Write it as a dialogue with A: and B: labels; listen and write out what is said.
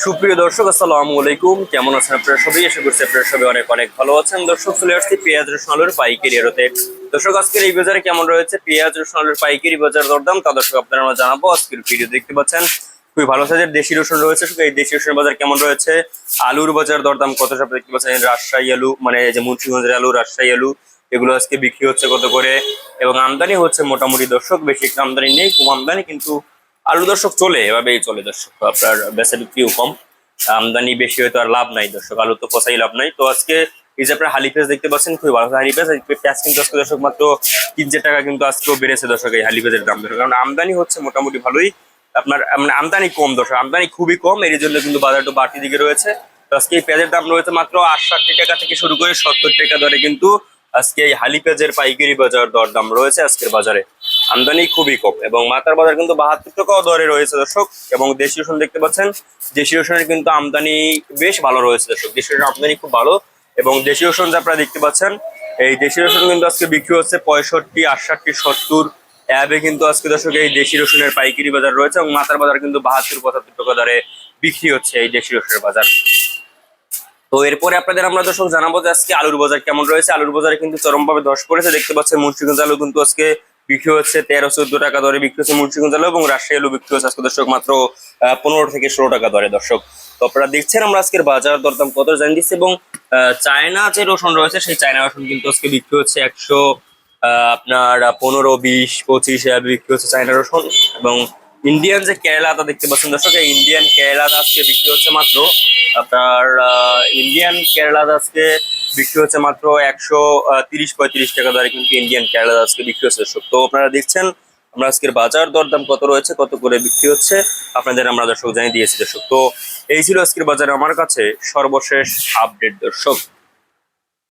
A: সুপ্রিয় দর্শক, আসসালামু আলাইকুম। কেমন আছেন আপনারা সবাই? আশা করছি আপনারা সবাই অনেক অনেক ভালো আছেন। দর্শক, চলে আসছি পেঁয়াজ রসুন আলুর পাইকারি আড়তে। দর্শক, আজকের এই বাজারে কেমন রয়েছে পেঁয়াজ রসুন আলুর পাইকারি বাজার দরদাম তা দর্শক আপনারা আমরা জানাবো। আজকের ভিডিও দেখতে পাচ্ছেন খুবই ভালো সাইজের দেশি রসুন রয়েছে। এই দেশি রসুনের বাজার কেমন রয়েছে, আলুর বাজার দরদাম কত সব দেখতে পাচ্ছেন। রাজশাহী আলু মানে যে মুন্সিগঞ্জের আলু, রাজশাহী আলু এগুলো আজকে বিক্রি হচ্ছে কত করে, এবং আমদানি হচ্ছে মোটামুটি দর্শক বেশি একটা আমদানি নেই, কম আমদানি, কিন্তু আলু দর্শক চলে এভাবেই চলে দর্শক। আপনার বেচা বিক্রিও কম, আমদানি বেশি হয়তো আর লাভ নাই দর্শক, আলু তো পচাই লাভ নাই। তো আজকে এই যে আপনার হালি পেঁয়াজ দেখতে পাচ্ছেন খুবই ভালো হালি পেঁয়াজ। পেঁয়াজ কিন্তু আজকে দর্শক মাত্র 3,000 টাকা কিন্তু আজকেও বেড়েছে দর্শক এই হালি পেঁয়াজের দাম দর্শক, কারণ আমদানি হচ্ছে মোটামুটি ভালোই। আপনার মানে আমদানি কম দর্শক, আমদানি খুবই কম, এর জন্য কিন্তু বাজারটা বাড়তি দিকে রয়েছে। তো আজকে এই পেঁয়াজের দাম রয়েছে মাত্র 68 টাকা থেকে শুরু করে 70 টাকা দরে কিন্তু আজকে এই হালি পেঁয়াজের পাইকারি বাজার দরদাম রয়েছে আজকের বাজারে। আমদানি খুবই কম এবং মাথার বাজার কিন্তু 72 টাকাও দরে রয়েছে দর্শক। এবং দেশি রসুন দেখতে পাচ্ছেন, দেশি রসুনের কিন্তু আমদানি বেশ ভালো রয়েছে দর্শক, দেশি রসুন আমদানি খুব ভালো। এবং দেশি রসুন যে আপনারা দেখতে পাচ্ছেন, এই দেশি রসুন কিন্তু আজকে বিক্রি হচ্ছে 65, 68, 70 এভাবে কিন্তু আজকে দর্শক এই দেশি রসুনের পাইকারি বাজার রয়েছে। এবং মাথার বাজার কিন্তু 72, 75 টাকা দরে বিক্রি হচ্ছে এই দেশি রসুনের বাজার। তো এরপরে আপনাদের আমরা দর্শক জানাবো যে আজকে আলুর বাজার কেমন রয়েছে। আলুর বাজারে কিন্তু চরমভাবে ধস পড়েছে দেখতে পাচ্ছেন। মুন্সিগঞ্জ আলু কিন্তু আজকে বিক্রি হচ্ছে 13-14 টাকা দরে বিক্রি হচ্ছে মুন্সিগঞ্জ আলু, এবং রাজশাহী আলু বিক্রি হচ্ছে আজকে দর্শক মাত্র 15 থেকে 16 টাকা দরে দর্শক। তো আপনারা দেখছেন আমরা আজকের বাজার দরদাম কত জানিয়ে দিচ্ছি। এবং চায়না যে রসুন রয়েছে সেই চায়না রসুন কিন্তু আজকে বিক্রি হচ্ছে 100 আপনার 15, 20, 25 বিক্রি হচ্ছে চায়না রসুন। এবং ইন্ডিয়ান যে কেরালাটা দেখতে পাচ্ছেন দর্শক, এই ইন্ডিয়ান কেরালাটা আজকে বিক্রি হচ্ছে মাত্র আপনার ইন্ডিয়ান কেরালা আজকে বিক্রি হচ্ছে মাত্র 130-35 টাকা দরে কিন্তু ইন্ডিয়ান কেরালা আজকে বিক্রি হচ্ছে দর্শক। তো আপনারা দেখছেন আমরা আজকের বাজার দরদাম কত রয়েছে, কত করে বিক্রি হচ্ছে আপনাদের আমরা দর্শক জানিয়ে দিয়েছি দর্শক। তো এই ছিল আজকের বাজারে আমার কাছে সর্বশেষ আপডেট দর্শক।